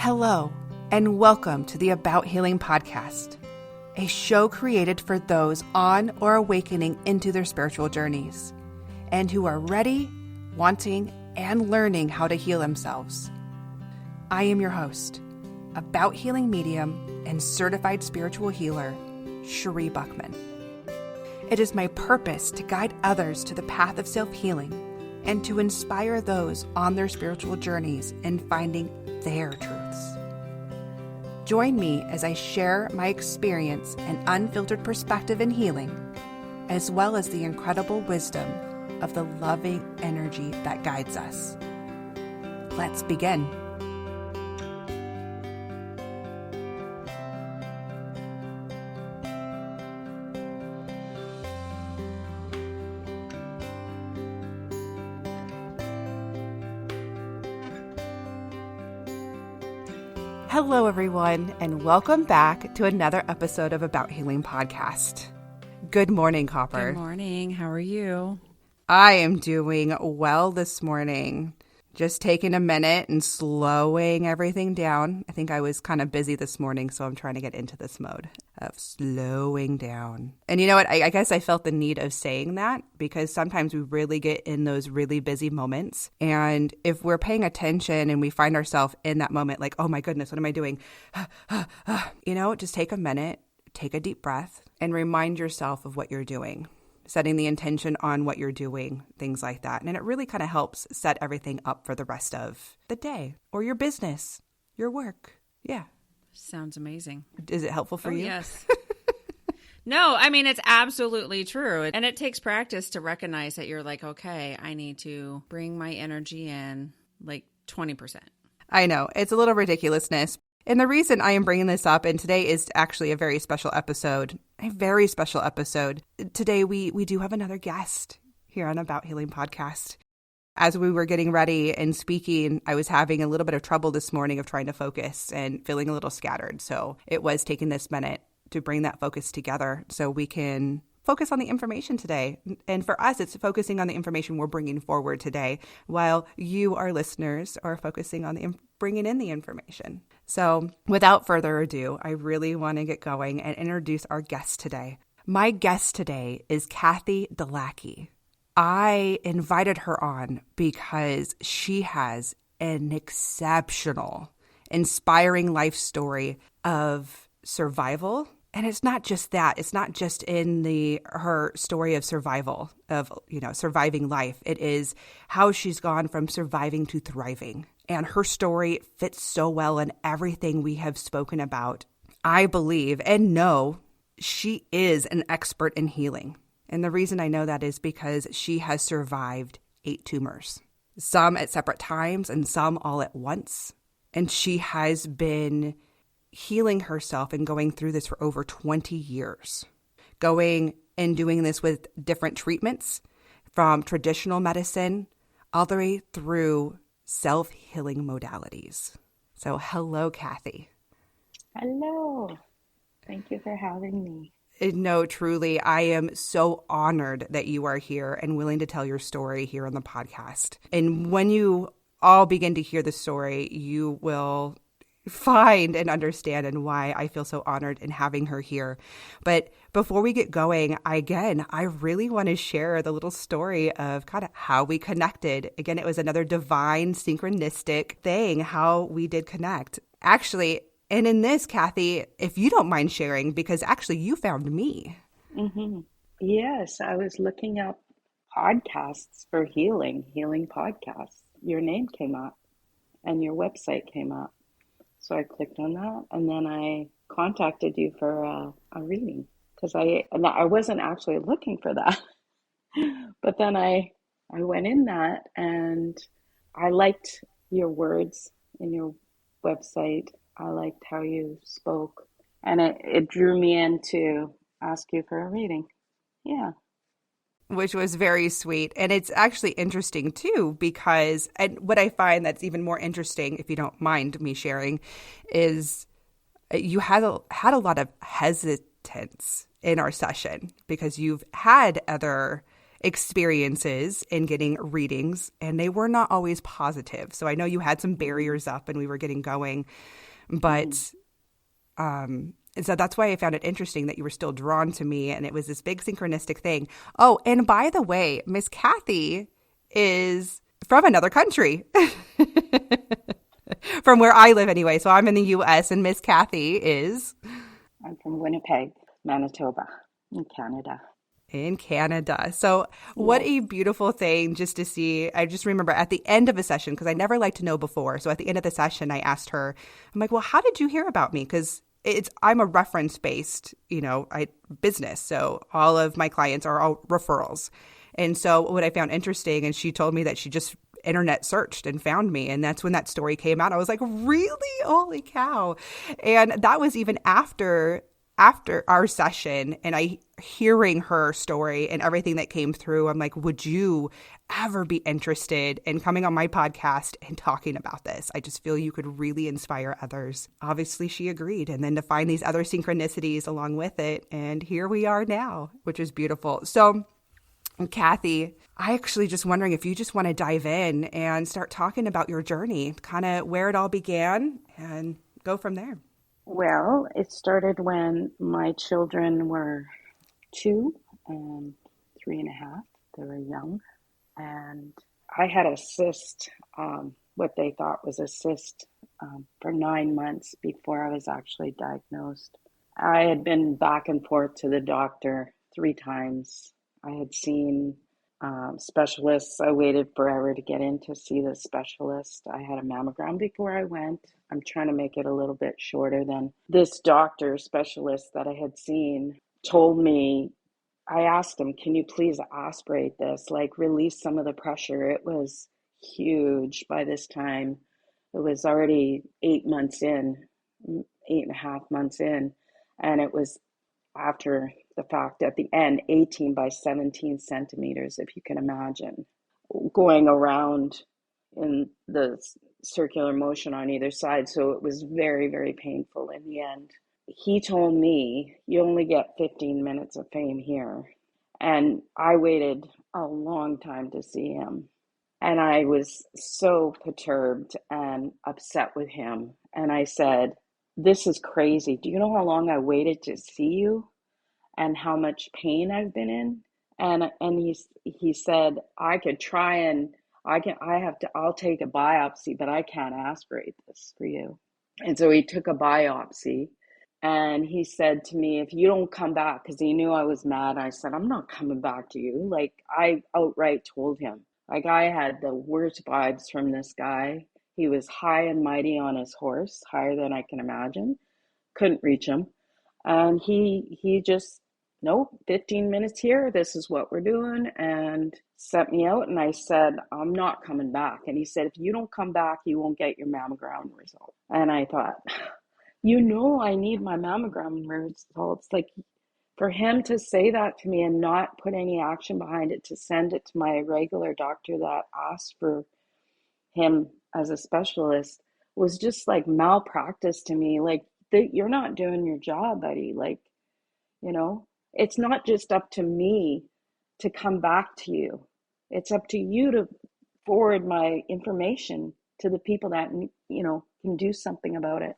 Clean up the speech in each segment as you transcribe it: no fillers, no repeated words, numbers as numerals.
Hello, and welcome to the About Healing podcast, a show created for those on or awakening into their spiritual journeys, and who are ready, wanting, and learning how to heal themselves. I am your host, About Healing medium and certified spiritual healer, Cherie Buckman. It is my purpose to guide others to the path of self-healing and to inspire those on their spiritual journeys in finding their truths. Join me as I share my experience and unfiltered perspective in healing, as well as the incredible wisdom of the loving energy that guides us. Let's begin. Hello, everyone, and welcome back to another episode of About Healing podcast. Good morning, Copper. Good morning. How are you? I am doing well this morning. Just taking a minute and slowing everything down. I think I was kind of busy this morning, so I'm trying to get into this mode of slowing down. And you know what? I guess I felt the need of saying that because sometimes we really get in those really busy moments. And if we're paying attention and we find ourselves in that moment like, oh my goodness, what am I doing? Just take a minute, take a deep breath, and remind yourself of what you're doing. Setting the intention on what you're doing, things like that. And it really kind of helps set everything up for the rest of the day or your business, your work. Yeah. Sounds amazing. Is it helpful for you? Yes. No, I mean, it's absolutely true. And it takes practice to recognize that you're like, okay, I need to bring my energy in like 20%. I know. It's a little ridiculousness. And the reason I am bringing this up, and today is actually a very special episode, Today we do have another guest here on About Healing podcast. As we were getting ready and speaking, I was having a little bit of trouble this morning of trying to focus and feeling a little scattered. So it was taking this minute to bring that focus together so we can focus on the information today. And for us, it's focusing on the information we're bringing forward today, while you, our listeners, are focusing on bringing in the information. So without further ado, I really want to get going and introduce our guest today. My guest today is Kathy Delaquis. I invited her on because she has an exceptional, inspiring life story of survival. And it's not just that. It's not just in her story of survival, of, surviving life. It is how she's gone from surviving to thriving. And her story fits so well in everything we have spoken about. I believe and know she is an expert in healing. And the reason I know that is because she has survived 8 tumors, some at separate times and some all at once. And she has been healing herself and going through this for over 20 years, going and doing this with different treatments from traditional medicine all the way through self-healing modalities. So hello, Kathy. Hello. Thank you for having me. No, truly, I am so honored that you are here and willing to tell your story here on the podcast. And when you all begin to hear the story, you will find and understand and why I feel so honored in having her here. But before we get going, I really want to share the little story of kind of how we connected. Again, it was another divine synchronistic thing, how we did connect. Actually, and in this, Kathy, if you don't mind sharing, because actually you found me. Mm-hmm. Yes, I was looking up podcasts for healing podcasts. Your name came up and your website came up. So I clicked on that, and then I contacted you for a reading because I wasn't actually looking for that. But then I went in that, and I liked your words in your website. I liked how you spoke, and it drew me in to ask you for a reading. Yeah. Which was very sweet. And it's actually interesting, too, because and what I find that's even more interesting, if you don't mind me sharing, is you had a lot of hesitance in our session because you've had other experiences in getting readings, and they were not always positive. So I know you had some barriers up and we were getting going, but and so that's why I found it interesting that you were still drawn to me, and it was this big synchronistic thing. Oh, and by the way, Miss Kathy is from another country. From where I live anyway. So I'm in the US and Miss Kathy is I'm from Winnipeg, Manitoba, in Canada. in Canada. So what Yes. a beautiful thing just to see. I just remember at the end of a session, because I never liked to know before. So at the end of the session, I asked her, I'm like, well, how did you hear about me? Because I'm a reference based, business. So all of my clients are all referrals. And so what I found interesting, and she told me that she just internet searched and found me. And that's when that story came out. I was like, really? Holy cow. And that was even after our session, and I hearing her story and everything that came through. I'm like, would you ever be interested in coming on my podcast and talking about this? I just feel you could really inspire others. Obviously, she agreed. And then to find these other synchronicities along with it. And here we are now, which is beautiful. So Kathy, I actually just wondering if you just want to dive in and start talking about your journey, kind of where it all began, and go from there. Well, it started when my children were 2 and 3.5. They were young. And I had a cyst, what they thought was a cyst, for 9 months before I was actually diagnosed. I had been back and forth to the doctor 3 times. I had seen specialists. I waited forever to get in to see the specialist. I had a mammogram before I went. I'm trying to make it a little bit shorter than this doctor specialist that I had seen told me. I asked him, can you please aspirate this, like release some of the pressure? It was huge by this time. It was already 8 months in, 8.5 months in, and it was after the fact at the end, 18 by 17 centimeters, if you can imagine, going around in the circular motion on either side. So it was very, very painful in the end. He told me, you only get 15 minutes of fame here. And I waited a long time to see him. And I was so perturbed and upset with him. And I said, this is crazy. Do you know how long I waited to see you and how much pain I've been in? And he said, I could try and I'll take a biopsy, but I can't aspirate this for you. And so he took a biopsy. And he said to me, if you don't come back, because he knew I was mad, I said, I'm not coming back to you. Like, I outright told him. Like, I had the worst vibes from this guy. He was high and mighty on his horse, higher than I can imagine. Couldn't reach him. And he just, nope, 15 minutes here, this is what we're doing, and sent me out. And I said, I'm not coming back. And he said, if you don't come back, you won't get your mammogram result. And I thought, I need my mammogram results. Like, for him to say that to me and not put any action behind it, to send it to my regular doctor that asked for him as a specialist, was just like malpractice to me. Like, you're not doing your job, buddy. Like, it's not just up to me to come back to you. It's up to you to forward my information to the people that, can do something about it.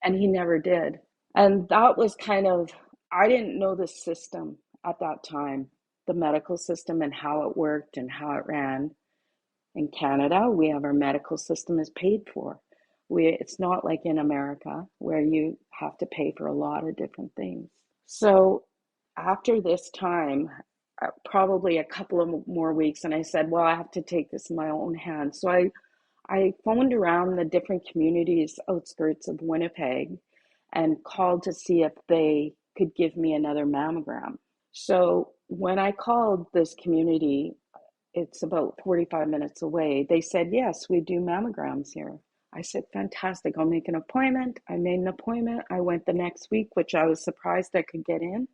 And he never did. And that was I didn't know the system at that time, the medical system and how it worked and how it ran. In Canada, we have our medical system is paid for. It's not like in America where you have to pay for a lot of different things. So after this time, probably a couple of more weeks, and I said, well, I have to take this in my own hands. So I phoned around the different communities outskirts of Winnipeg and called to see if they could give me another mammogram. So when I called this community, it's about 45 minutes away, they said, yes, we do mammograms here. I said, fantastic, I'll make an appointment. I made an appointment. I went the next week, which I was surprised I could get in.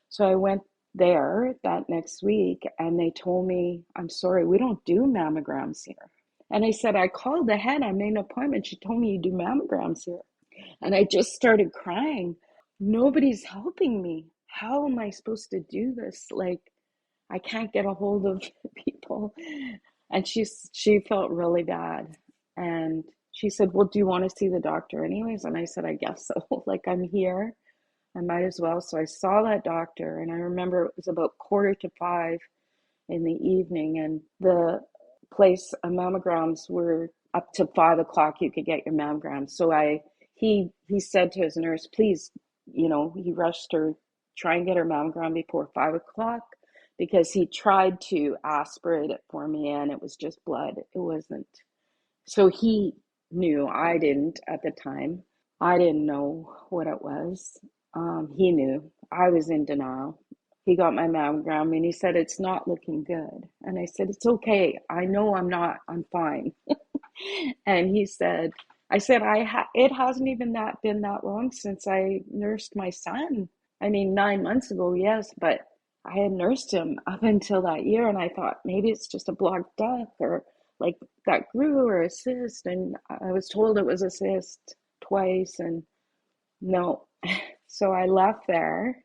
So I went there that next week and they told me, I'm sorry, we don't do mammograms here. And I said, I called ahead, I made an appointment. She told me you do mammograms here. And I just started crying. Nobody's helping me. How am I supposed to do this? Like, I can't get a hold of people. And she felt really bad. And she said, well, do you want to see the doctor anyways? And I said, I guess so. Like, I'm here. I might as well. So I saw that doctor, and I remember it was about 4:45 in the evening, and the place mammograms were up to 5 o'clock. You could get your mammograms. So he said to his nurse, please, he rushed her, try and get her mammogram before 5 o'clock, because he tried to aspirate it for me and it was just blood. It wasn't. So he knew. I didn't at the time. I didn't know what it was. He knew. I was in denial. He got my mammogram and he said, it's not looking good. And I said, it's okay. I know I'm not. I'm fine. And he said, I said, it hasn't even been that long since I nursed my son. I mean, 9 months ago, yes, but I had nursed him up until that year, and I thought maybe it's just a blocked duct or like that grew or a cyst. And I was told it was a cyst twice, and no. So I left there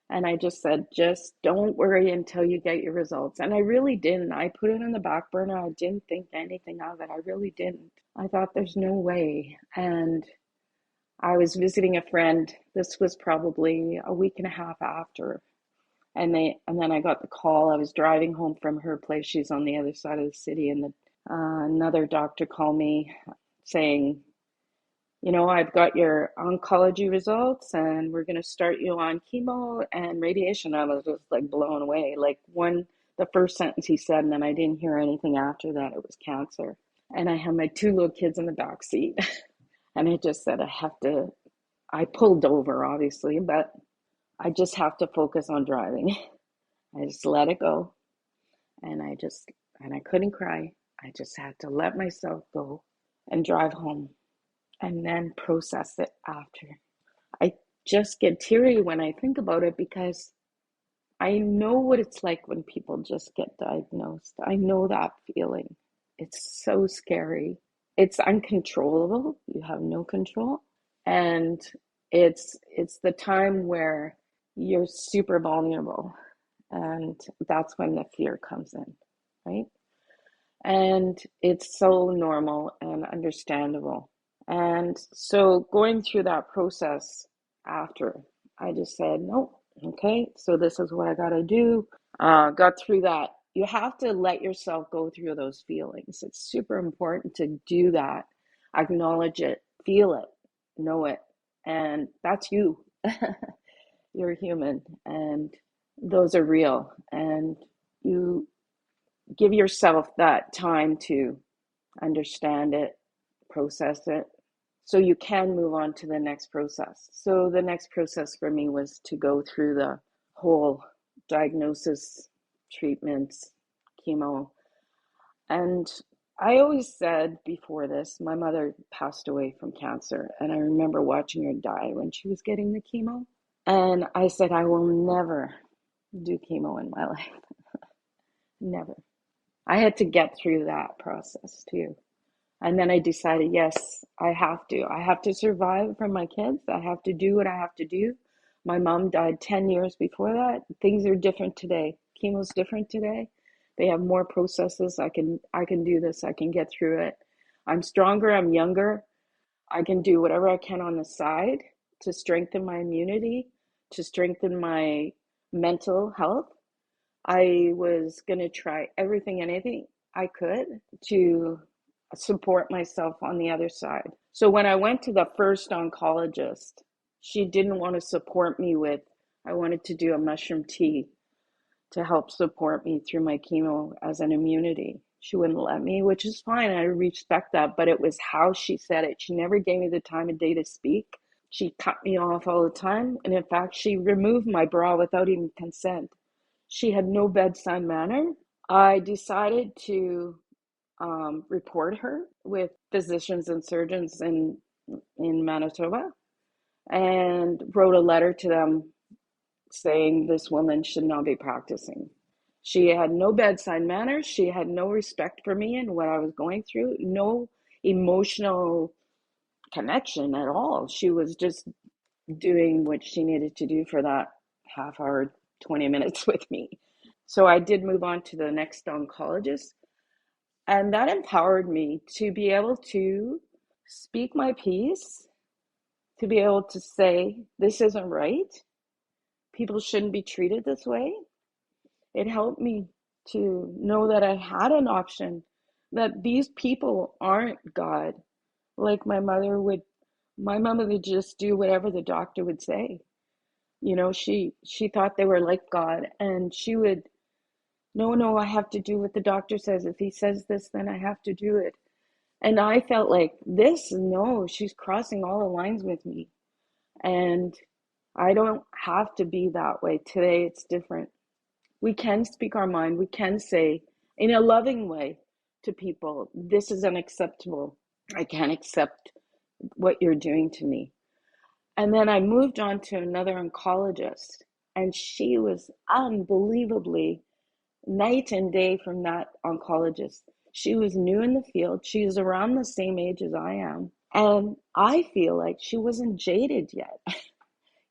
and I just said, just don't worry until you get your results. And I really didn't. I put it on the back burner. I didn't think anything of it. I really didn't. I thought there's no way. And I was visiting a friend. This was probably a week and a half after. And then I got the call. I was driving home from her place. She's on the other side of the city. And another doctor called me saying, I've got your oncology results and we're going to start you on chemo and radiation. I was just like blown away. Like the first sentence he said, and then I didn't hear anything after that. It was cancer. And I had my two little kids in the back seat. And I just said, I pulled over obviously, but I just have to focus on driving. I just let it go. And I couldn't cry. I just had to let myself go and drive home and then process it after. I just get teary when I think about it because I know what it's like when people just get diagnosed. I know that feeling. It's so scary. It's uncontrollable. You have no control. And it's the time where you're super vulnerable. And that's when the fear comes in, right? And it's so normal and understandable. And so going through that process after, I just said, nope, okay, so this is what I got to do. Got through that. You have to let yourself go through those feelings. It's super important to do that. Acknowledge it, feel it, know it. And that's you. You're human, and those are real. And you give yourself that time to understand it, process it, so you can move on to the next process. So the next process for me was to go through the whole diagnosis, treatments, chemo. And I always said before this, my mother passed away from cancer, and I remember watching her die when she was getting the chemo. And I said, I will never do chemo in my life. Never. I had to get through that process too. And then I decided, yes, I have to. I have to survive for my kids. I have to do what I have to do. My mom died 10 years before that. Things are different today. Chemo's different today. They have more processes. I can do this. I can get through it. I'm stronger. I'm younger. I can do whatever I can on the side to strengthen my immunity, to strengthen my mental health. I was going to try everything and anything I could to support myself on the other side. So when I went to the first oncologist, she didn't want to support me with, I wanted to do a mushroom tea to help support me through my chemo as an immunity. She wouldn't let me, which is fine. I respect that, but it was how she said it. She never gave me the time of day to speak. She cut me off all the time. And in fact, she removed my bra without even consent. She had no bedside manner. I decided to report her with physicians and surgeons in Manitoba, and wrote a letter to them saying this woman should not be practicing. She had no bedside manner. She had no respect for me and what I was going through, no emotional connection at all. She was just doing what she needed to do for that half hour, 20 minutes with me. So I did move on to the next oncologist, and that empowered me to be able to speak my piece, to be able to say, this isn't right. People shouldn't be treated this way. It helped me to know that I had an option, that these people aren't God. Like my mother would just do whatever the doctor would say. You know, she thought they were like God, and she would, no, I have to do what the doctor says. If he says this, then I have to do it. And I felt like this, no, she's crossing all the lines with me. And I don't have to be that way. Today it's different. We can speak our mind. We can say in a loving way to people, this is unacceptable. I can't accept what you're doing to me. And then I moved on to another oncologist, and she was unbelievably night and day from that oncologist. She was new in the field. She was around the same age as I am. And I feel like she wasn't jaded yet.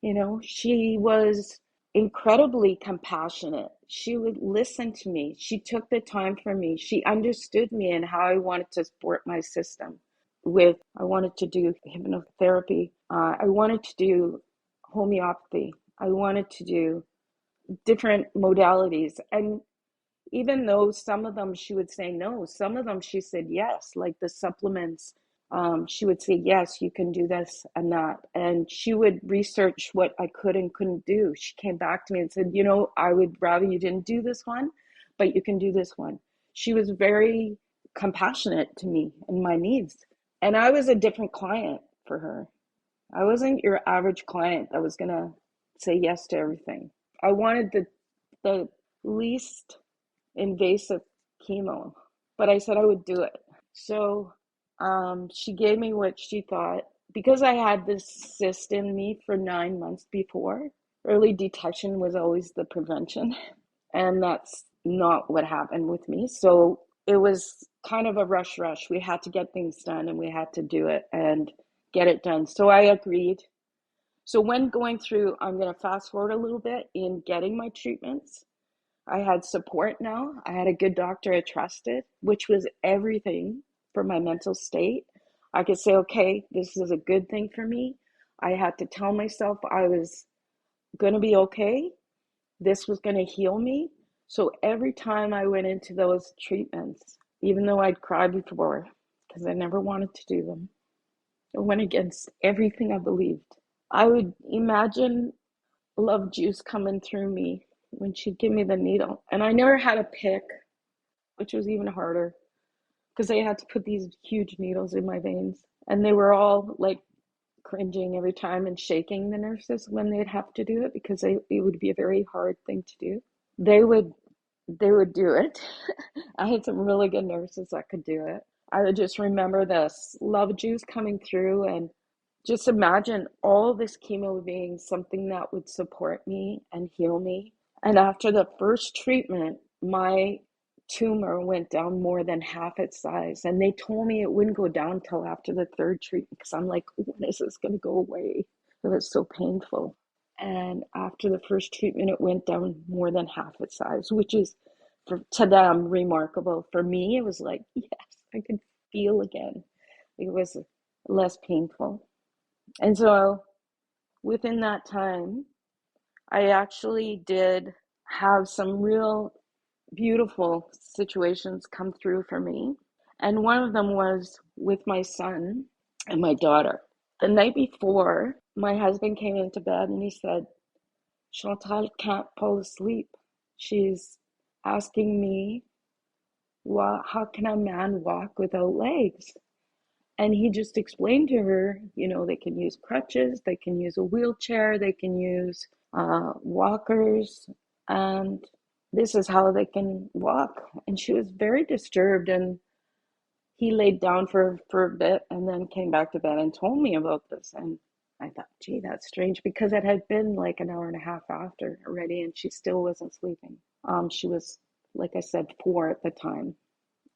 You know, she was incredibly compassionate. She would listen to me. She took the time for me. She understood me and how I wanted to support my system. I wanted to do hypnotherapy. I wanted to do homeopathy. I wanted to do different modalities. And even though some of them she would say no, some of them she said yes, like the supplements. She would say, yes, you can do this and that. And she would research what I could and couldn't do. She came back to me and said, I would rather you didn't do this one, but you can do this one. She was very compassionate to me and my needs. And I was a different client for her. I wasn't your average client that was going to say yes to everything. I wanted the least invasive chemo, but I said I would do it. So she gave me what she thought. Because I had this cyst in me for 9 months before, early detection was always the prevention. And that's not what happened with me. So it was kind of a rush. We had to get things done, and we had to do it and get it done. So I agreed. So when going through, I'm going to fast forward a little bit in getting my treatments. I had support now. I had a good doctor I trusted, which was everything for my mental state. I could say, okay, this is a good thing for me. I had to tell myself I was going to be okay. This was going to heal me. So every time I went into those treatments, even though I'd cried before, because I never wanted to do them, I went against everything I believed. I would imagine love juice coming through me when she'd give me the needle. And I never had a pick, which was even harder because they had to put these huge needles in my veins. And they were all like cringing every time and shaking, the nurses, when they'd have to do it, because it would be a very hard thing to do. They would do it. I had some really good nurses that could do it. I would just remember this love juice coming through, and just imagine all this chemo being something that would support me and heal me. And after the first treatment, my tumor went down more than half its size. And they told me it wouldn't go down until after the third treatment, because I'm like, when is this going to go away? It was so painful. And after the first treatment, it went down more than half its size, which is, to them, remarkable. For me, it was like, yes, I could feel again. It was less painful. And so within that time, I actually did have some real beautiful situations come through for me. And one of them was with my son and my daughter. The night before, my husband came into bed and he said, Chantal can't fall asleep. She's asking me, how can a man walk without legs? And he just explained to her, they can use crutches, they can use a wheelchair, they can use walkers, and this is how they can walk. And she was very disturbed, and he laid down for a bit and then came back to bed and told me about this. And I thought, gee, that's strange, because it had been like an hour and a half after already, and she still wasn't sleeping. She was, like I said, 4 at the time.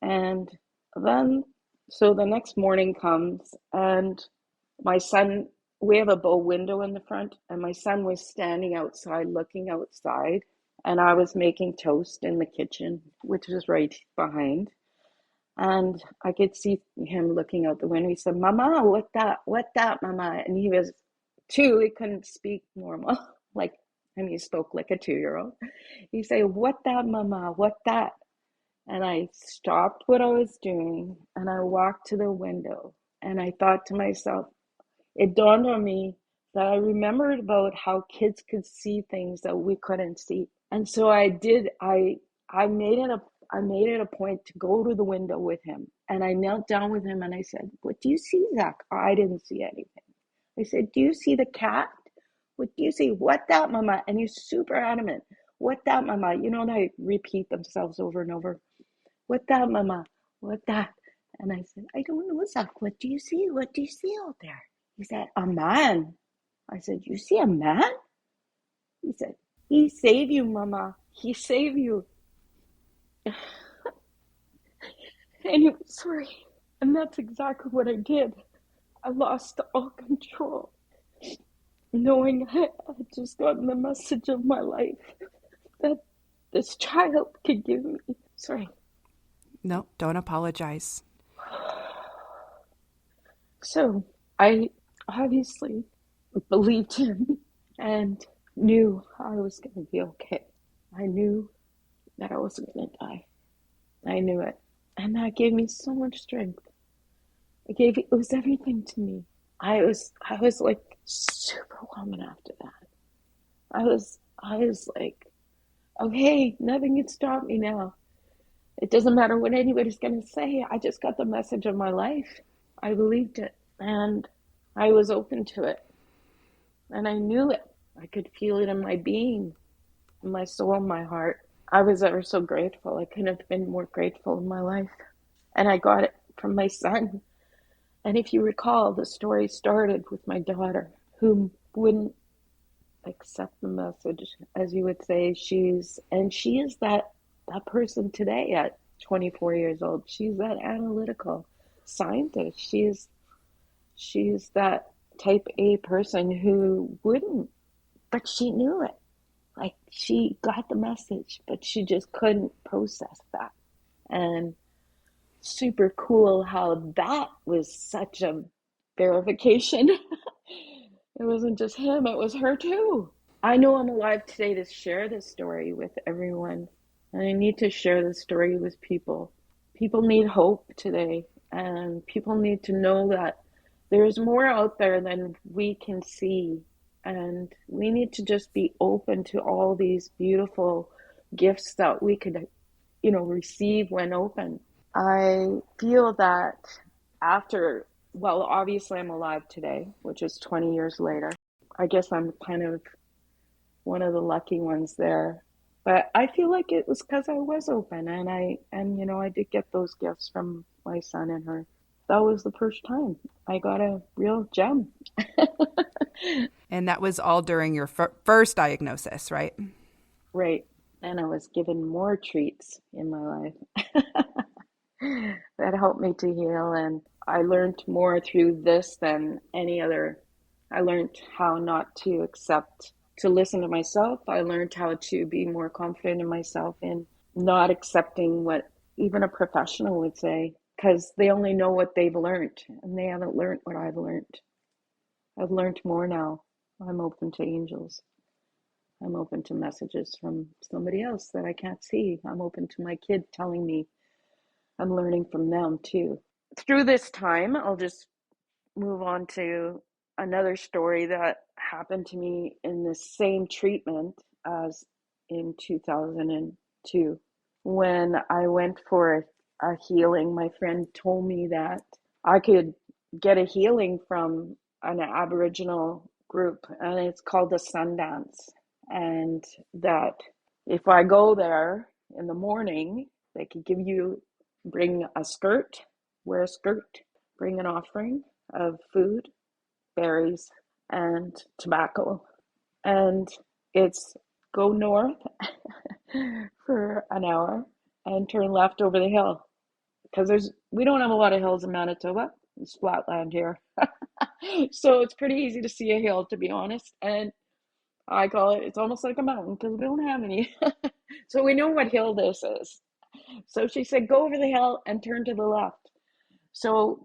And then, so the next morning comes, and my son, we have a bow window in the front, and my son was standing outside, looking outside, And I was making toast in the kitchen, which was right behind. And I could see him looking out the window. He said, Mama, what that? What that, Mama? And he was 2. He couldn't speak normal. Like, he spoke like a 2-year-old. He said, what that, Mama? What that? And I stopped what I was doing and I walked to the window. And I thought to myself, it dawned on me that I remembered about how kids could see things that we couldn't see. And so I did, I made it a point to go to the window with him. And I knelt down with him and I said, what do you see, Zach? I didn't see anything. I said, do you see the cat? What do you see? What that, Mama? And he's super adamant. What that, Mama? You know, they repeat themselves over and over. What that, Mama? What that? And I said, I don't know, Zach. What do you see? What do you see out there? He said, a man. I said, you see a man? He said, he saved you, Mama. He saved you. And he was sorry. And that's exactly what I did. I lost all control, knowing I had just gotten the message of my life that this child could give me. Sorry. No, don't apologize. So I obviously believed him and knew I was going to be okay. I knew that I wasn't going to die. I knew it. And that gave me so much strength. It was everything to me. I was like superwoman after that. I was like, okay, nothing can stop me now. It doesn't matter what anybody's going to say. I just got the message of my life. I believed it and I was open to it. And I knew it. I could feel it in my being, in my soul, in my heart. I was ever so grateful. I couldn't have been more grateful in my life. And I got it from my son. And if you recall, the story started with my daughter, who wouldn't accept the message, as you would say. She is that person today at 24 years old. She's that analytical scientist. She's that type A person who wouldn't, but she knew it. Like, she got the message, but she just couldn't process that. And super cool how that was such a verification. It wasn't just him, it was her too. I know I'm alive today to share this story with everyone. And I need to share this story with people. People need hope today. And people need to know that there's more out there than we can see. And we need to just be open to all these beautiful gifts that we could, receive when open. I feel that obviously I'm alive today, which is 20 years later. I guess I'm kind of one of the lucky ones there. But I feel like it was because I was open and I did get those gifts from my son and her. That was the first time I got a real gem. And that was all during your first diagnosis, right? Right. And I was given more treats in my life that helped me to heal. And I learned more through this than any other. I learned how not to listen to myself. I learned how to be more confident in myself and not accepting what even a professional would say, because they only know what they've learned and they haven't learned what I've learned. I've learned more now. I'm open to angels. I'm open to messages from somebody else that I can't see. I'm open to my kid telling me. I'm learning from them too. Through this time, I'll just move on to another story that happened to me in the same treatment as in 2002. When I went for a healing, my friend told me that I could get a healing from an Aboriginal group, and it's called the Sundance. And that if I go there in the morning, they could bring a skirt, wear a skirt, bring an offering of food, berries, and tobacco. And it's go north for an hour and turn left over the hill. Because we don't have a lot of hills in Manitoba. It's flat land here. So it's pretty easy to see a hill, to be honest. And I call it, it's almost like a mountain because we don't have any. So we know what hill this is. So she said, go over the hill and turn to the left. So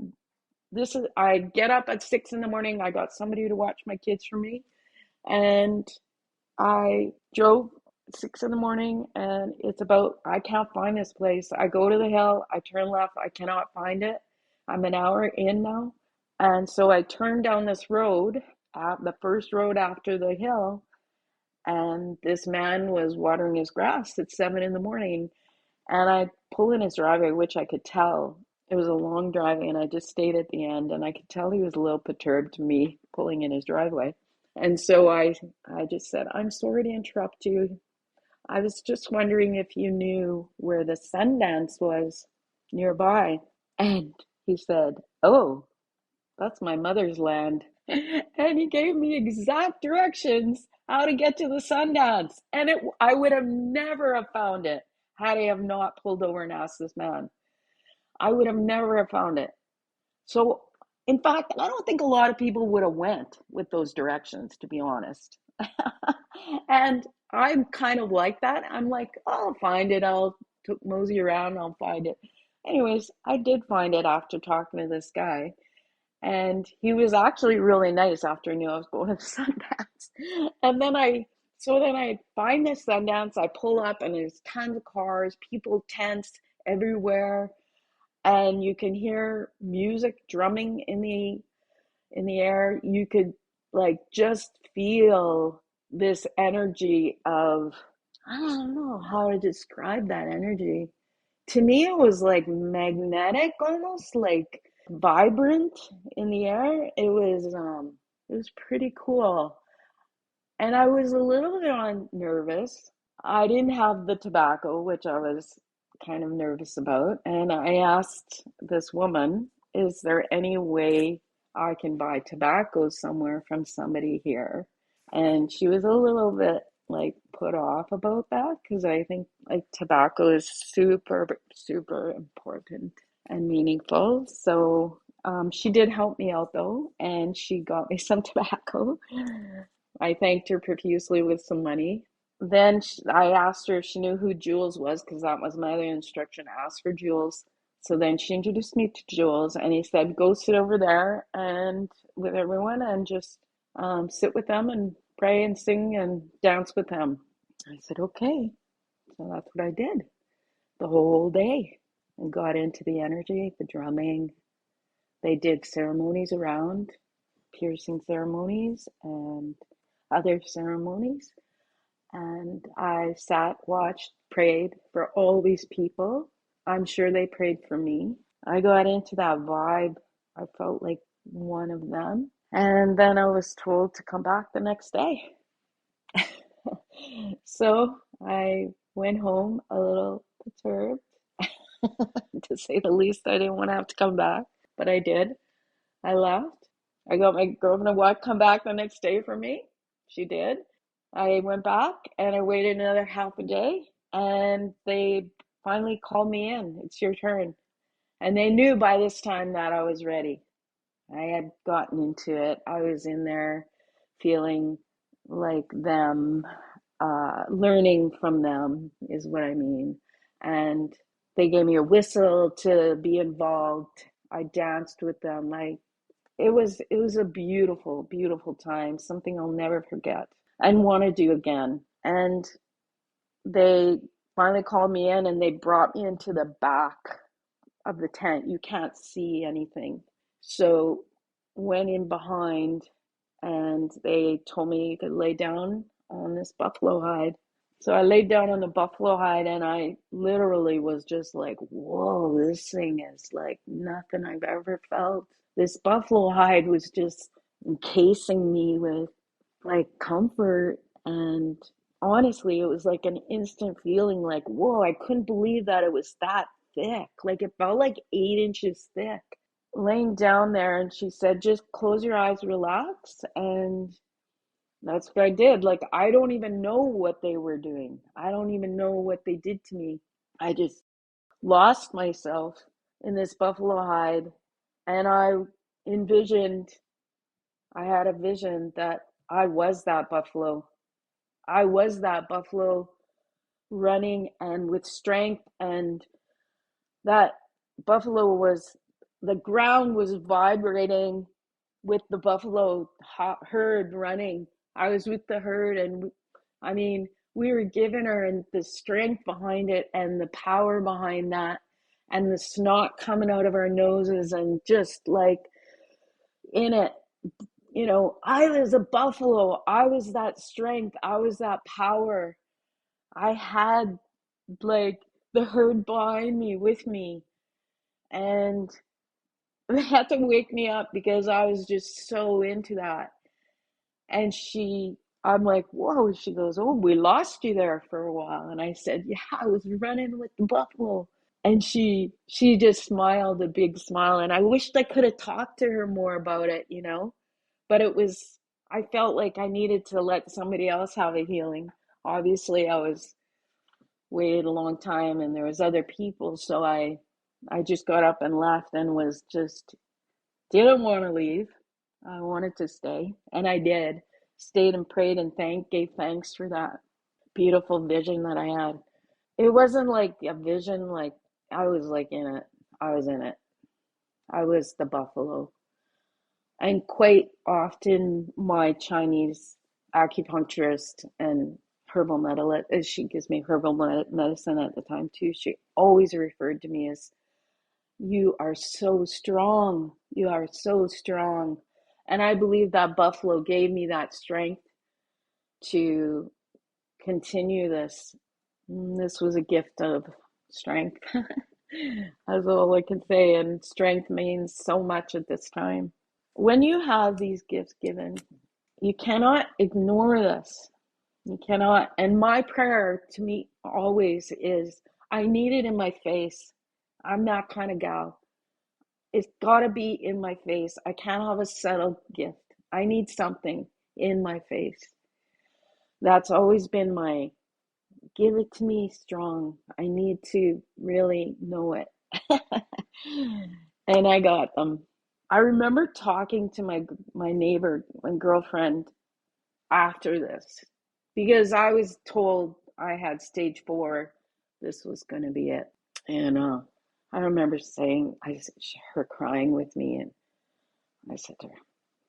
I get up at 6 in the morning. I got somebody to watch my kids for me. And I drove 6 in the morning, and I can't find this place. I go to the hill, I turn left, I cannot find it. I'm an hour in now. And so I turned down this road, the first road after the hill, and this man was watering his grass at 7 in the morning. And I pull in his driveway, which I could tell. It was a long driveway, and I just stayed at the end, and I could tell he was a little perturbed to me pulling in his driveway. And so I just said, I'm sorry to interrupt you. I was just wondering if you knew where the Sundance was nearby. And he said, oh, that's my mother's land. And he gave me exact directions how to get to the Sundance. And I would have never have found it had I have not pulled over and asked this man. I would have never have found it. So, in fact, I don't think a lot of people would have went with those directions, to be honest. And I'm kind of like that. I'm like, I'll find it. I'll mosey around. I'll find it. Anyways, I did find it after talking to this guy. And he was actually really nice after he knew I was going to the Sundance. And then I find this Sundance. I pull up, and there's tons of cars, people, tents everywhere, and you can hear music drumming in the air. You could like just feel this energy of, I don't know how to describe that energy. To me, it was like magnetic, almost like vibrant in the air. It was pretty cool. And I was a little bit nervous. I didn't have the tobacco, which I was kind of nervous about. And I asked this woman, is there any way I can buy tobacco somewhere from somebody here? And she was a little bit like put off about that because I think like tobacco is super, super important and meaningful. So she did help me out though, and she got me some tobacco. I thanked her profusely with some money. Then I asked her if she knew who Jules was, because that was my other instruction, ask for Jules. So then she introduced me to Jules, and he said, go sit over there and with everyone and just sit with them and pray and sing and dance with them. I said, okay. So that's what I did the whole day and got into the energy, the drumming. They did ceremonies around, piercing ceremonies and other ceremonies. And I sat, watched, prayed for all these people. I'm sure they prayed for me. I got into that vibe. I felt like one of them. And then I was told to come back the next day. So I went home a little perturbed, to say the least. I didn't want to have to come back, but I did. I left. I got my girlfriend to come back the next day for me. She did. I went back and I waited another half a day, and they finally called me in. It's your turn. And they knew by this time that I was ready. I had gotten into it. I was in there feeling like them, learning from them is what I mean. And they gave me a whistle to be involved. I danced with them. It was a beautiful, beautiful time, something I'll never forget and want to do again. And they finally called me in, and they brought me into the back of the tent. You can't see anything. So went in behind, and they told me you could lay down on this buffalo hide. So I laid down on the buffalo hide, and I literally was just like, whoa, this thing is like nothing I've ever felt. This buffalo hide was just encasing me with like comfort. And honestly, it was like an instant feeling like, whoa, I couldn't believe that it was that thick. Like it felt like 8 inches thick. Laying down there, and she said, just close your eyes, relax. And that's what I did. Like, I don't even know what they were doing. I don't even know what they did to me. I just lost myself in this buffalo hide. And I had a vision that I was that buffalo. I was that buffalo running and with strength, and that buffalo was, the ground was vibrating with the buffalo herd running. I was with the herd, and I mean, we were giving her the strength behind it and the power behind that, and the snot coming out of our noses, and just like in it, I was a buffalo. I was that strength. I was that power. I had like the herd behind me with me, and they had to wake me up because I was just so into that. And I'm like, whoa. She goes, oh, we lost you there for a while. And I said, yeah, I was running with the buffalo. And she just smiled a big smile. And I wished I could have talked to her more about it, but I felt like I needed to let somebody else have a healing. Obviously, I was waited a long time and there was other people. So I just got up and left and was just didn't want to leave. I wanted to stay, and I did. Stayed and prayed and gave thanks for that beautiful vision that I had. It wasn't like a vision, like I was like in it. I was in it. I was the buffalo. And quite often, my Chinese acupuncturist and herbal medicine, she gives me herbal medicine at the time too. She always referred to me as, you are so strong. You are so strong. And I believe that buffalo gave me that strength to continue this. This was a gift of strength. That's all I can say. And strength means so much at this time. When you have these gifts given, you cannot ignore this. You cannot. And my prayer to me always is, I need it in my face. I'm that kind of gal. It's got to be in my face. I can't have a settled gift. I need something in my face. That's always been my, give it to me strong. I need to really know it. And I got them. I remember talking to my neighbor, my girlfriend, after this, because I was told I had stage 4. This was going to be it. And I remember saying, her crying with me, and I said to her,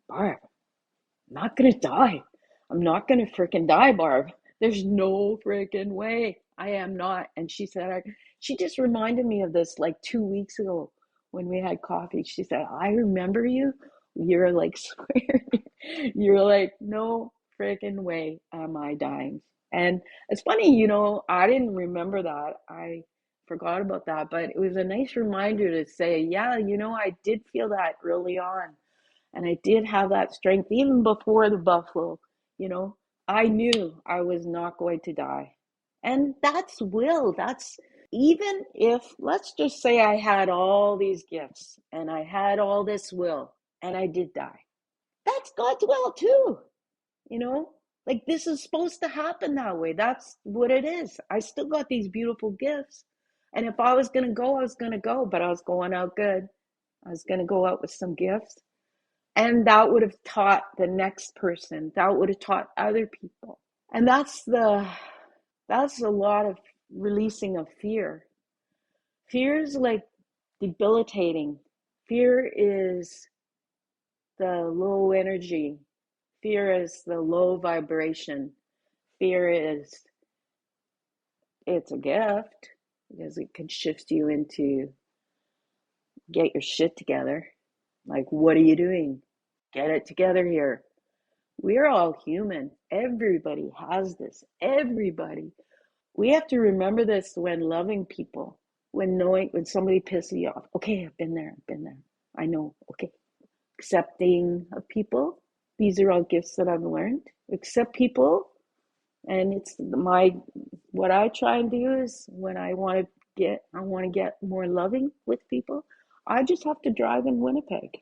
Barb, I'm not going to die. I'm not going to freaking die, Barb. There's no freaking way. I am not. And she said, she just reminded me of this like 2 weeks ago when we had coffee. She said, I remember you. You're like, you're like, no freaking way am I dying. And it's funny, I didn't remember that. I forgot about that, but it was a nice reminder to say, yeah, I did feel that early on. And I did have that strength even before the buffalo, I knew I was not going to die. And that's will. That's, even if, let's just say I had all these gifts and I had all this will and I did die. That's God's will too, you know? Like, this is supposed to happen that way. That's what it is. I still got these beautiful gifts. And if I was going to go, I was going to go, but I was going out good. I was going to go out with some gifts. And that would have taught the next person. That would have taught other people. And that's a lot of releasing of fear. Fear is like debilitating. Fear is the low energy. Fear is the low vibration. Fear is, it's a gift because it can shift you into get your shit together. Like, what are you doing? Get it together here. We're all human. Everybody has this. Everybody. We have to remember this when loving people, when somebody pisses you off. Okay, I've been there. I know. Okay. Accepting of people. These are all gifts that I've learned. Accept people. And it's what I try and do is when I want to get more loving with people, I just have to drive in Winnipeg.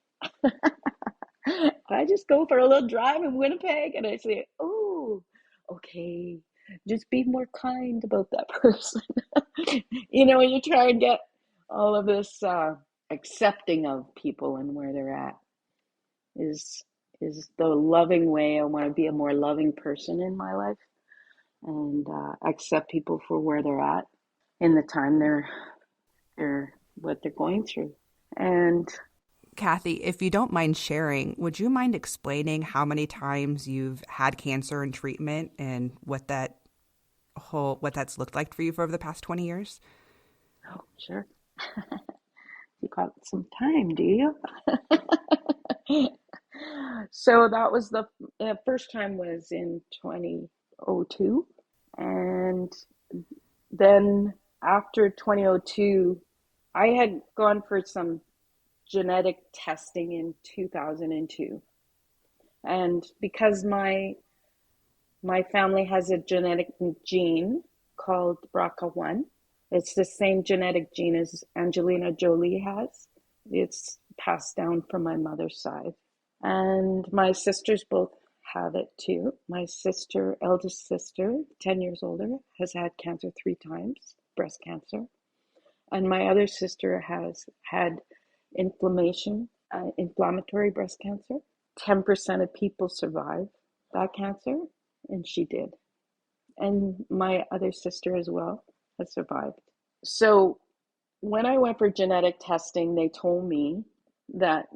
I just go for a little drive in Winnipeg and I say, oh, okay, just be more kind about that person. You try and get all of this accepting of people and where they're at is the loving way. I want to be a more loving person in my life. and accept people for where they're at in the time they're what they're going through. And Kathy, if you don't mind sharing, would you mind explaining how many times you've had cancer and treatment and what that's looked like for you for over the past 20 years? oh, sure. You got some time, do you? So that was the first time was in 2002, and then after 2002, I had gone for some genetic testing in 2002, and because my family has a genetic gene called BRCA1. It's the same genetic gene as Angelina Jolie has. It's passed down from my mother's side. And my sisters both have it too. My sister, eldest sister, 10 years older, has had cancer 3 times, breast cancer. And my other sister has had inflammatory breast cancer. 10% of people survive that cancer, and she did. And my other sister as well has survived. So when I went for genetic testing, they told me that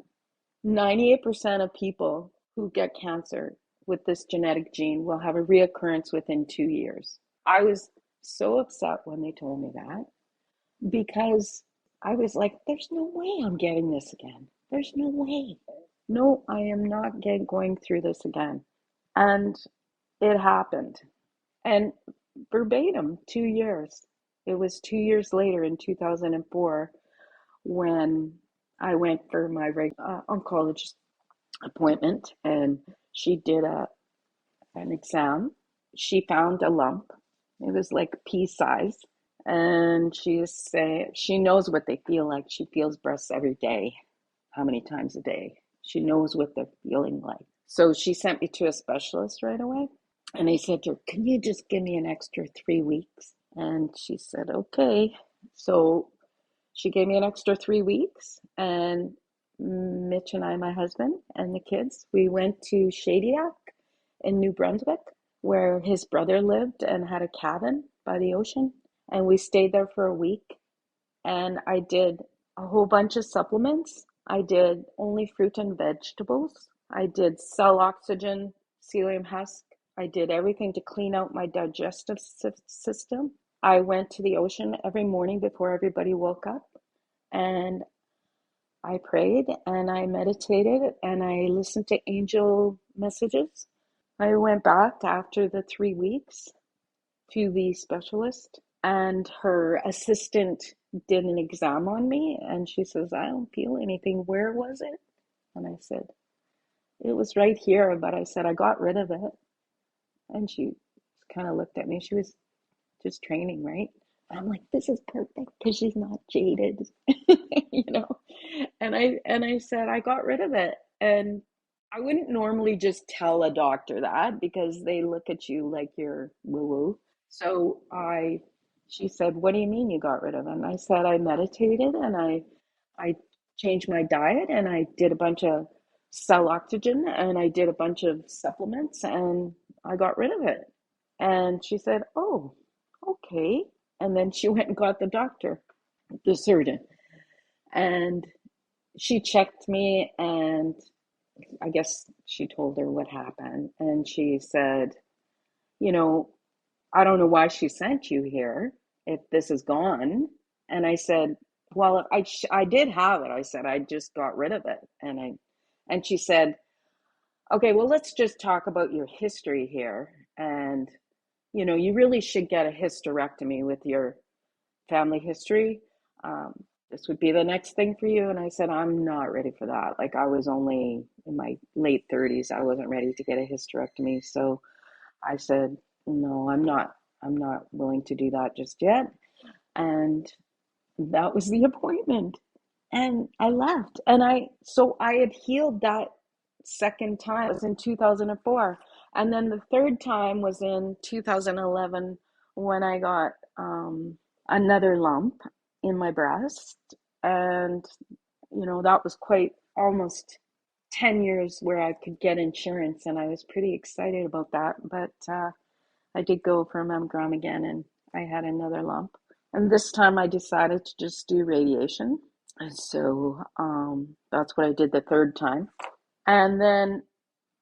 98% of people who get cancer with this genetic gene will have a reoccurrence within 2 years. I was so upset when they told me that because I was like, there's no way I'm getting this again. There's no way. No, I am not going through this again. And it happened. And verbatim, 2 years. It was 2 years later in 2004 when I went for my oncologist appointment, and she did an exam. She found a lump. It was like pea size. And she knows what they feel like. She feels breasts every day. How many times a day? She knows what they're feeling like. So she sent me to a specialist right away. And I said to her, can you just give me an extra 3 weeks? And she said, okay. So she gave me an extra 3 weeks. And Mitch and I, my husband, and the kids, we went to Shadiac in New Brunswick, where his brother lived and had a cabin by the ocean. And we stayed there for a week. And I did a whole bunch of supplements. I did only fruit and vegetables. I did cell oxygen, psyllium husk. I did everything to clean out my digestive system. I went to the ocean every morning before everybody woke up, and I prayed and I meditated and I listened to angel messages. I went back after the 3 weeks to the specialist, and her assistant did an exam on me, and she says, I don't feel anything. Where was it? And I said, it was right here, but I said, I got rid of it. And she kind of looked at me. She was just training, right? And I'm like, this is perfect because she's not jaded, you know? And I said, I got rid of it. And I wouldn't normally just tell a doctor that because they look at you like you're woo-woo. So she said, what do you mean you got rid of it? And I said, I meditated and I changed my diet and I did a bunch of cell oxygen and I did a bunch of supplements and I got rid of it. And she said, oh, okay. And then she went and got the doctor, the surgeon, and she checked me and I guess she told her what happened. And she said, you know, I don't know why she sent you here if this is gone. And I said, well, I did have it. I said, I just got rid of it. And she said, okay, well, let's just talk about your history here. And, you know, you really should get a hysterectomy with your family history. This would be the next thing for you. And I said, I'm not ready for that. Like I was only in my late 30s. I wasn't ready to get a hysterectomy. So I said, no, I'm not willing to do that just yet. And that was the appointment. And I left. So I had healed that second time. It was in 2004. And then the third time was in 2011 when I got another lump in my breast. And, you know, that was quite almost 10 years where I could get insurance. And I was pretty excited about that. But I did go for a mammogram again, and I had another lump. And this time I decided to just do radiation. And so that's what I did the third time. And then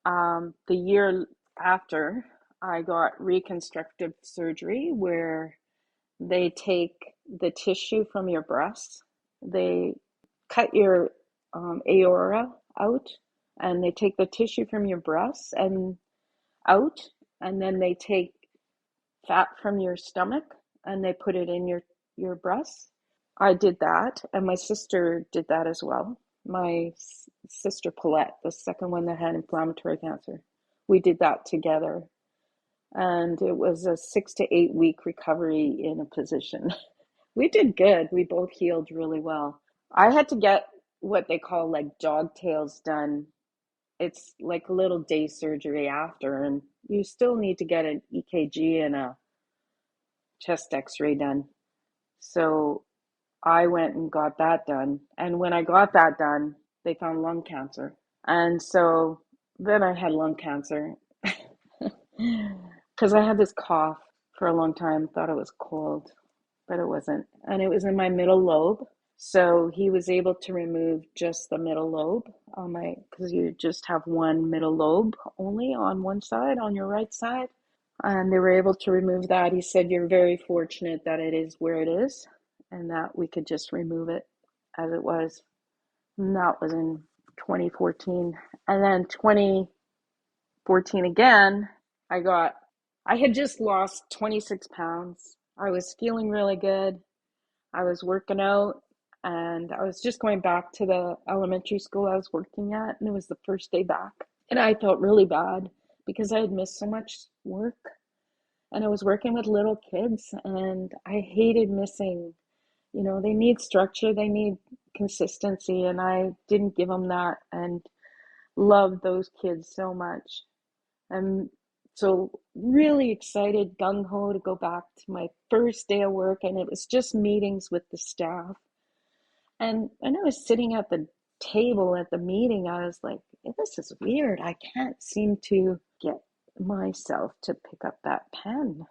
the year after, I got reconstructive surgery where they take the tissue from your breast, they cut your aorta out, and they take the tissue from your breasts and out, and then they take fat from your stomach and they put it in your breasts. I did that, and my sister did that as well. My sister Paulette, the second one that had inflammatory cancer, we did that together, and it was a 6 to 8 week recovery in a position. We did good. We both healed really well. I had to get what they call like dog tails done. It's like a little day surgery after, and you still need to get an EKG and a chest x-ray done. So I went and got that done. And when I got that done, they found lung cancer. And so then I had lung cancer because I had this cough for a long time, thought it was cold, but it wasn't. And it was in my middle lobe. So he was able to remove just the middle lobe on my, because you just have one middle lobe only on one side, on your right side. And they were able to remove that. He said, "You're very fortunate that it is where it is and that we could just remove it as it was." And that was in 2014. And then 2014 again, I had just lost 26 pounds. I was feeling really good. I was working out, and I was just going back to the elementary school I was working at, and it was the first day back. And I felt really bad because I had missed so much work. And I was working with little kids, and I hated missing. You know, they need structure, they need consistency, and I didn't give them that, and loved those kids so much. And so really excited, gung-ho to go back to my first day of work, and it was just meetings with the staff. And I was sitting at the table at the meeting, I was like, this is weird. I can't seem to get myself to pick up that pen.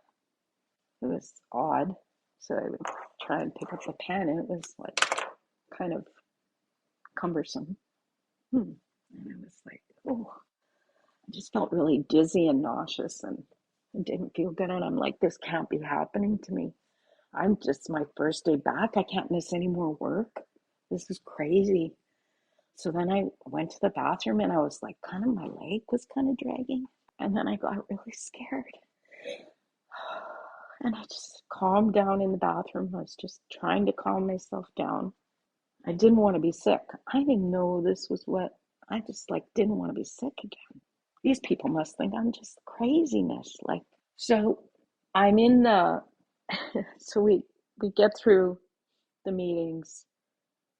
It was odd. So I would try and pick up the pen, and it was like kind of cumbersome. And I was like, oh, I just felt really dizzy and nauseous, and it didn't feel good. And I'm like, this can't be happening to me. I'm just my first day back. I can't miss any more work. This is crazy. So then I went to the bathroom, and I was like, kind of, my leg was kind of dragging. And then I got really scared. And I just calmed down in the bathroom. I was just trying to calm myself down. I didn't want to be sick. I didn't know this was what, I just like didn't want to be sick again. These people must think I'm just craziness. Like, so I'm in the, so we get through the meetings.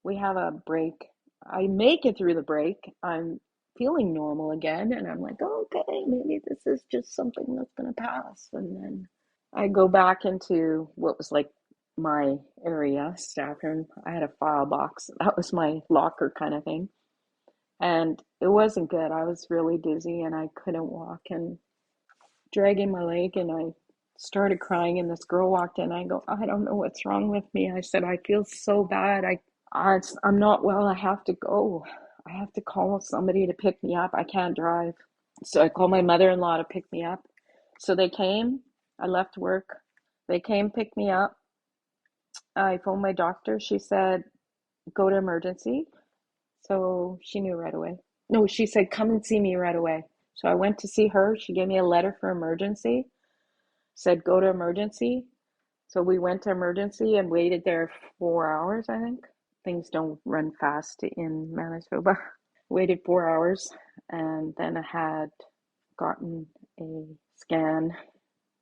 We have a break. I make it through the break. I'm feeling normal again. And I'm like, okay, maybe this is just something that's going to pass. And then I go back into what was like my area, staff room. I had a file box. That was my locker kind of thing. And it wasn't good. I was really dizzy and I couldn't walk and dragging my leg, and I started crying, and this girl walked in. I go, I don't know what's wrong with me. I said, I feel so bad. I'm not well. I have to go. I have to call somebody to pick me up. I can't drive. So I called my mother-in-law to pick me up. So they came. I left work. They came, pick me up. I phoned my doctor. She said, go to emergency. So she knew right away. No, she said, come and see me right away. So I went to see her. She gave me a letter for emergency, said, go to emergency. So we went to emergency and waited there 4 hours, I think. Things don't run fast in Manitoba. Waited 4 hours, and then I had gotten a scan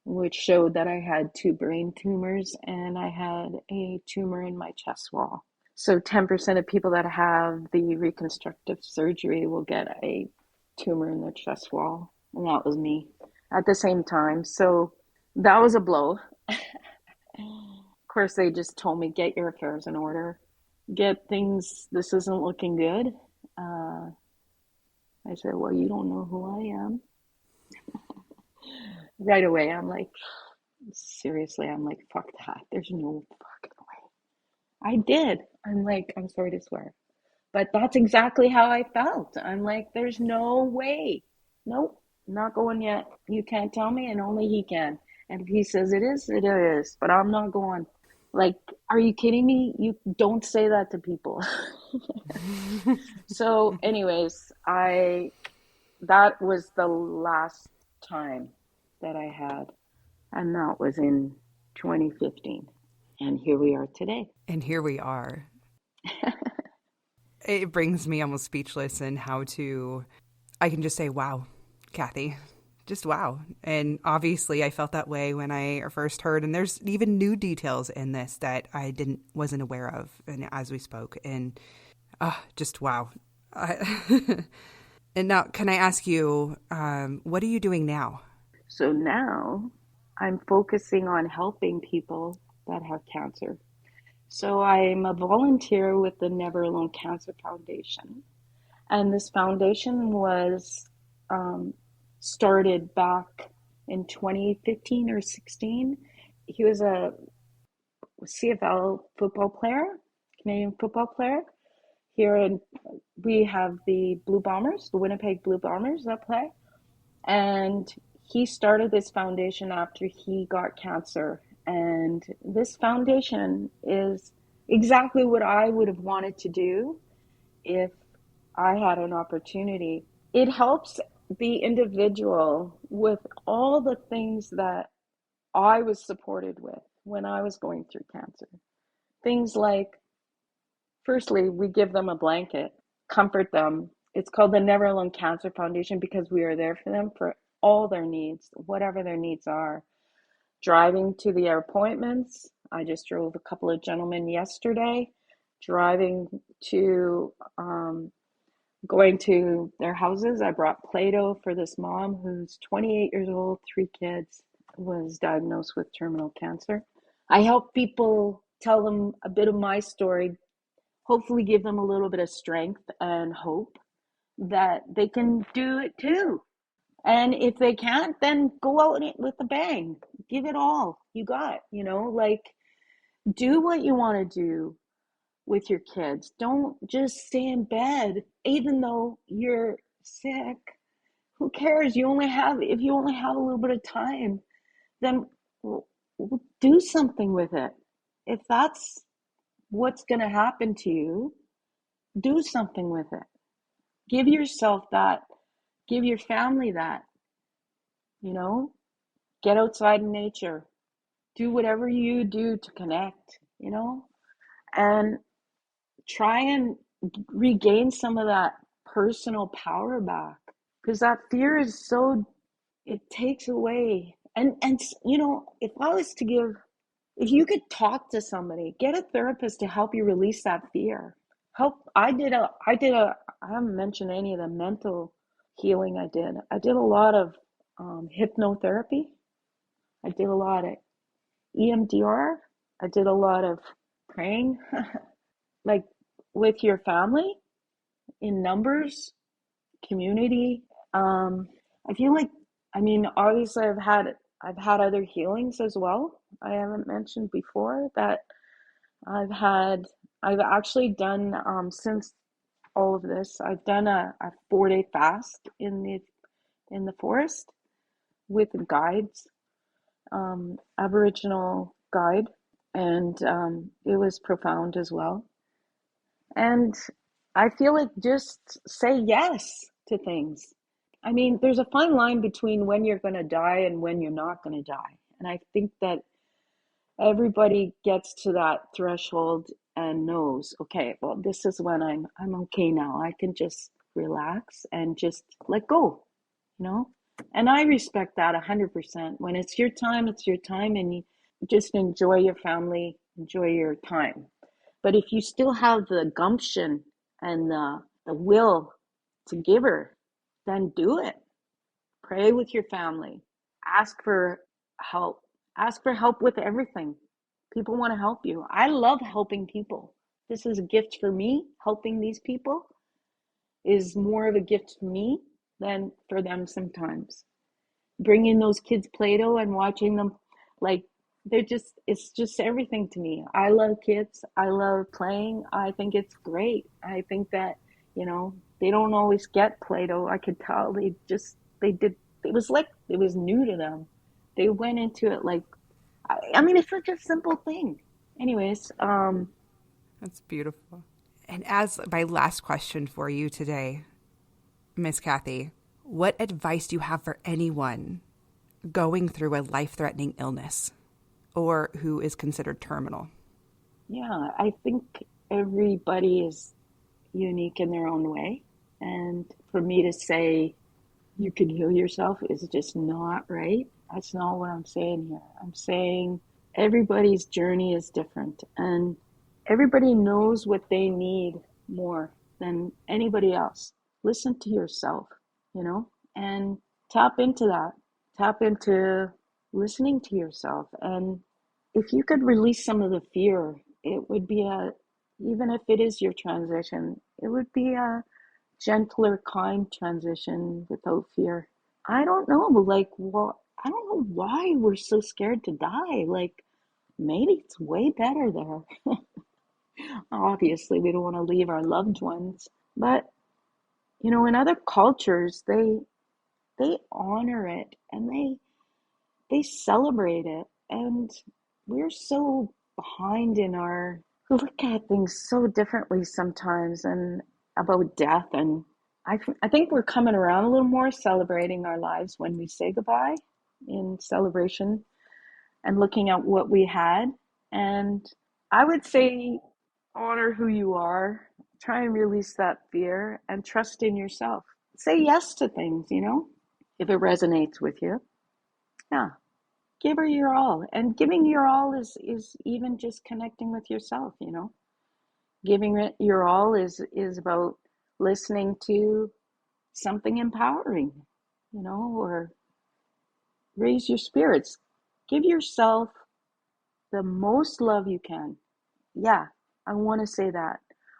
which showed that I had 2 brain tumors and I had a tumor in my chest wall. So 10% of people that have the reconstructive surgery will get a tumor in their chest wall, and that was me at the same time. So that was a blow. Of course, they just told me, get your affairs in order. Get things, this isn't looking good. I said, well, you don't know who I am. right away. I'm like, seriously, I'm like, fuck that. There's no fucking way. I did. I'm like, I'm sorry to swear. But that's exactly how I felt. I'm like, there's no way. Nope, not going yet. You can't tell me, and only he can. And if he says it is, it is. But I'm not going. Like, are you kidding me? You don't say that to people. So, anyways, that was the last time that I had, and that was in 2015. And here we are today. And here we are. It brings me almost speechless in how to, I can just say, wow, Kathy, just wow. And obviously I felt that way when I first heard, and there's even new details in this that I wasn't aware of. And as we spoke, and just wow. And now, can I ask you, what are you doing now? So now I'm focusing on helping people that have cancer. So I'm a volunteer with the Never Alone Cancer Foundation. And this foundation was started back in 2015 or 16. He was a CFL football player, Canadian football player. We have the Blue Bombers, the Winnipeg Blue Bombers that play. And he started this foundation after he got cancer. And this foundation is exactly what I would have wanted to do if I had an opportunity. It helps the individual with all the things that I was supported with when I was going through cancer. Things like, firstly, we give them a blanket, comfort them. It's called the Never Alone Cancer Foundation because we are there for them for all their needs, whatever their needs are. Driving to their appointments. I just drove a couple of gentlemen yesterday, driving to going to their houses. I brought Play-Doh for this mom who's 28 years old, 3 kids, was diagnosed with terminal cancer. I help people, tell them a bit of my story, hopefully give them a little bit of strength and hope that they can do it too. And if they can't, then go out with a bang. Give it all you got, like do what you want to do with your kids. Don't just stay in bed, even though you're sick. Who cares? If you only have a little bit of time, then we'll do something with it. If that's what's going to happen to you, do something with it. Give yourself that. Give your family that. Get outside in nature. Do whatever you do to connect, and try and regain some of that personal power back, because that fear is it takes away. And if you could talk to somebody, get a therapist to help you release that fear. I haven't mentioned any of the mental healing I did. I did a lot of hypnotherapy. I did a lot of EMDR. I did a lot of praying, like with your family, in numbers, community. I feel like, obviously I've had other healings as well. I haven't mentioned before that I've actually done, since all of this, I've done a 4-day fast in the forest with guides, Aboriginal guide, and it was profound as well. And I feel like just say yes to things. There's a fine line between when you're going to die and when you're not going to die. And I think that everybody gets to that threshold and knows, okay, well, this is when I'm okay now. I can just relax and just let go, you know? And I respect that 100%. When it's your time, and you just enjoy your family, enjoy your time. But if you still have the gumption and the will to give her, then do it. Pray with your family. Ask for help. Ask for help with everything. People want to help you. I love helping people. This is a gift for me. Helping these people is more of a gift for me than for them sometimes. bringing those kids Play-Doh and watching them, like, it's just everything to me. I love kids. I love playing. I think it's great. I think that, they don't always get Play-Doh. I could tell they did, it was like, it was new to them. They went into it like, I mean, it's such a simple thing. Anyways, That's beautiful. And as my last question for you today, Miss Kathy, what advice do you have for anyone going through a life-threatening illness or who is considered terminal? yeah, I think everybody is unique in their own way. And for me to say you can heal yourself is just not right. That's not what I'm saying here. I'm saying everybody's journey is different and everybody knows what they need more than anybody else. Listen to yourself, and tap into that. Tap into listening to yourself. And if you could release some of the fear, it would be even if it is your transition, it would be a gentler, kind transition without fear. I don't know, like, I don't know why we're so scared to die. Like, maybe it's way better there. Obviously, we don't want to leave our loved ones, but in other cultures, they honor it and they celebrate it, and we're so behind in our we look at things so differently sometimes and about death. And I think we're coming around a little more, celebrating our lives when we say goodbye in celebration and looking at what we had. And I would say honor who you are, try and release that fear and trust in yourself. Say yes to things, if it resonates with you. Yeah, give her your all. And giving your all is even just connecting with yourself. Giving it your all is about listening to something empowering, or raise your spirits. Give yourself the most love you can. Yeah, I want to say that.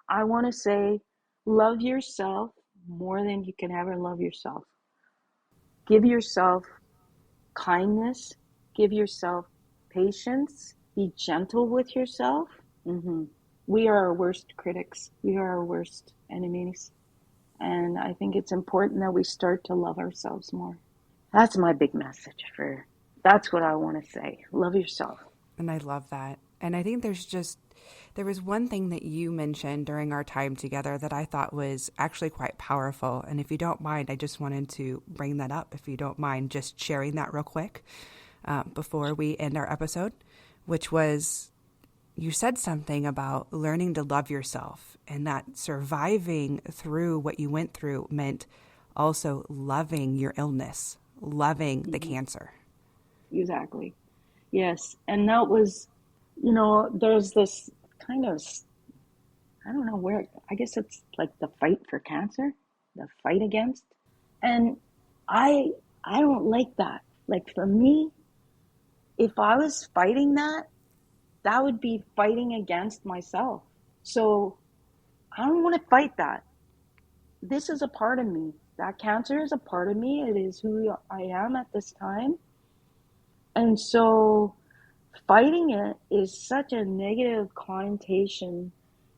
I want to say love yourself more than you can ever love yourself. Give yourself kindness. Give yourself patience. Be gentle with yourself. Mm-hmm. We are our worst critics. We are our worst enemies. And I think it's important that we start to love ourselves more. That's my big message that's what I want to say. Love yourself. And I love that. And I think there was one thing that you mentioned during our time together that I thought was actually quite powerful. And if you don't mind, I just wanted to bring that up, if you don't mind just sharing that real quick before we end our episode, which was you said something about learning to love yourself and that surviving through what you went through meant also loving your illness, loving the cancer. Exactly. Yes. And that was, there's this kind of, I don't know where, I guess it's like the fight for cancer, the fight against. And I I don't like that. Like for me, if I was fighting that, that would be fighting against myself. So I don't want to fight that. This is a part of me. That cancer is a part of me. It is who I am at this time. And so fighting it is such a negative connotation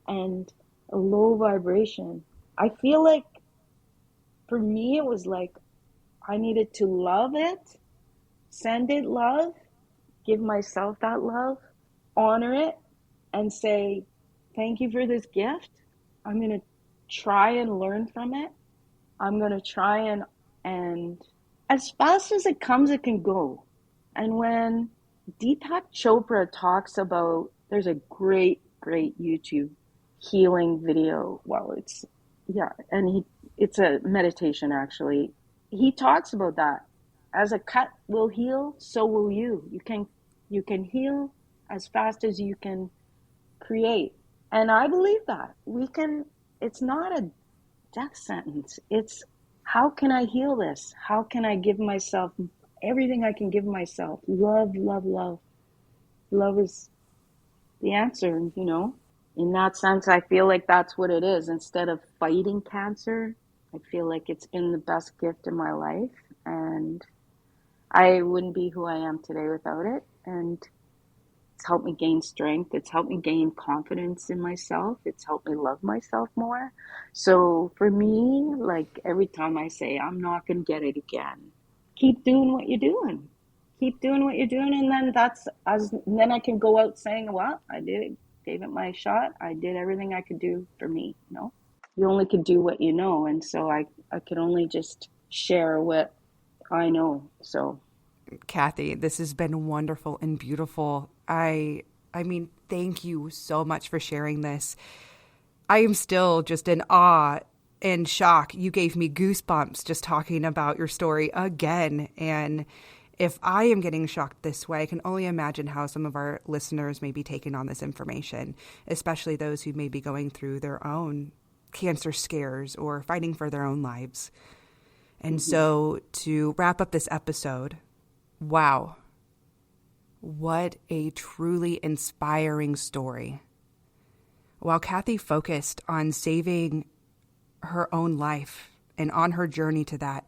and a low vibration. I feel like for me, it was like I needed to love it, send it love, give myself that love, honor it, and say, thank you for this gift. I'm going to try and learn from it. I'm going to try and as fast as it comes, it can go. And when Deepak Chopra talks about, there's a great YouTube healing video. Well, yeah, and it's a meditation actually. He talks about that. As a cut will heal, so will you. You can heal as fast as you can create. And I believe that. It's not a death sentence. It's how can I heal this? How can I give myself everything I can give myself? Love, love, love. Love is the answer. In that sense, I feel like that's what it is. Instead of fighting cancer, I feel like it's been the best gift in my life. And I wouldn't be who I am today without it. And it's helped me gain strength. It's helped me gain confidence in myself. It's helped me love myself more. So for me, like every time I say, I'm not going to get it again, keep doing what you're doing. Keep doing what you're doing. And then then I can go out saying, well, I did it, gave it my shot. I did everything I could do for me. You only could do what you know. And so I could only just share what I know. So Kathy, this has been wonderful and beautiful. I mean, thank you so much for sharing this. I am still just in awe and shock. You gave me goosebumps just talking about your story again. And if I am getting shocked this way, I can only imagine how some of our listeners may be taking on this information, especially those who may be going through their own cancer scares or fighting for their own lives. And so to wrap up this episode, wow, what a truly inspiring story. While Kathy focused on saving her own life and on her journey to that,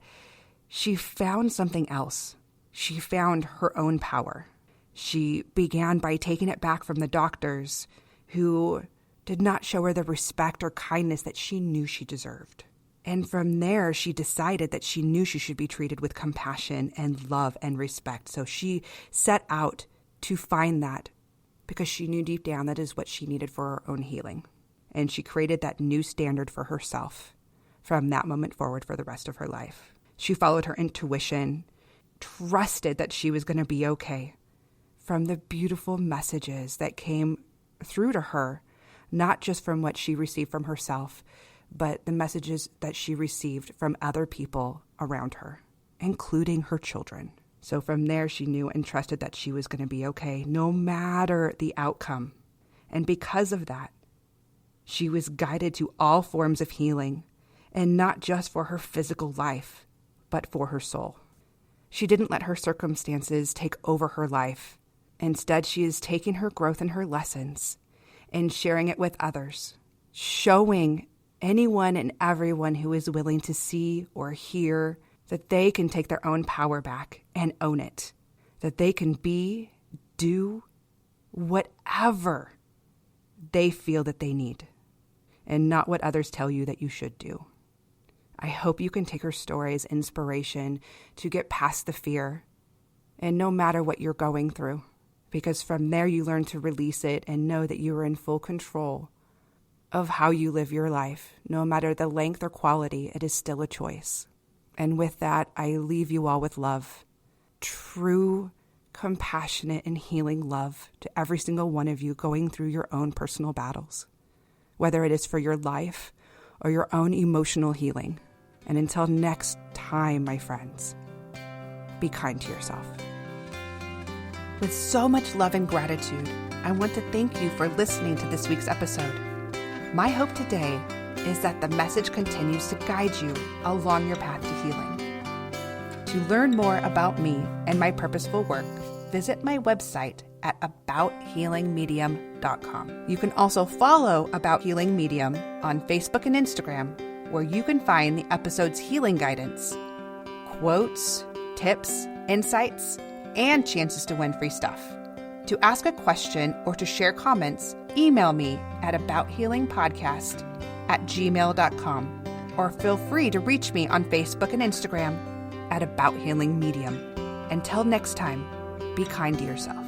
she found something else. She found her own power. She began by taking it back from the doctors who did not show her the respect or kindness that she knew she deserved. And from there, she decided that she knew she should be treated with compassion and love and respect. So she set out to find that because she knew deep down that is what she needed for her own healing. And she created that new standard for herself from that moment forward for the rest of her life. She followed her intuition, trusted that she was going to be okay from the beautiful messages that came through to her, not just from what she received from herself, but the messages that she received from other people around her, including her children. So from there, she knew and trusted that she was going to be okay, no matter the outcome. And because of that, she was guided to all forms of healing, and not just for her physical life, but for her soul. She didn't let her circumstances take over her life. Instead, she is taking her growth and her lessons and sharing it with others, showing anyone and everyone who is willing to see or hear that they can take their own power back and own it, that they can do whatever they feel that they need, and not what others tell you that you should do. I hope you can take her story as inspiration to get past the fear, and no matter what you're going through, because from there you learn to release it and know that you are in full control of how you live your life. No matter the length or quality, it is still a choice. And with that, I leave you all with love. True, compassionate, and healing love to every single one of you going through your own personal battles, whether it is for your life or your own emotional healing. And until next time, my friends, be kind to yourself. With so much love and gratitude, I want to thank you for listening to this week's episode. My hope today is that the message continues to guide you along your path to healing. To learn more about me and my purposeful work, visit my website at abouthealingmedium.com. You can also follow About Healing Medium on Facebook and Instagram, where you can find the episode's healing guidance, quotes, tips, insights, and chances to win free stuff. To ask a question or to share comments, email me at abouthealingpodcast@gmail.com, or feel free to reach me on Facebook and Instagram at About Healing Medium. Until next time, be kind to yourself.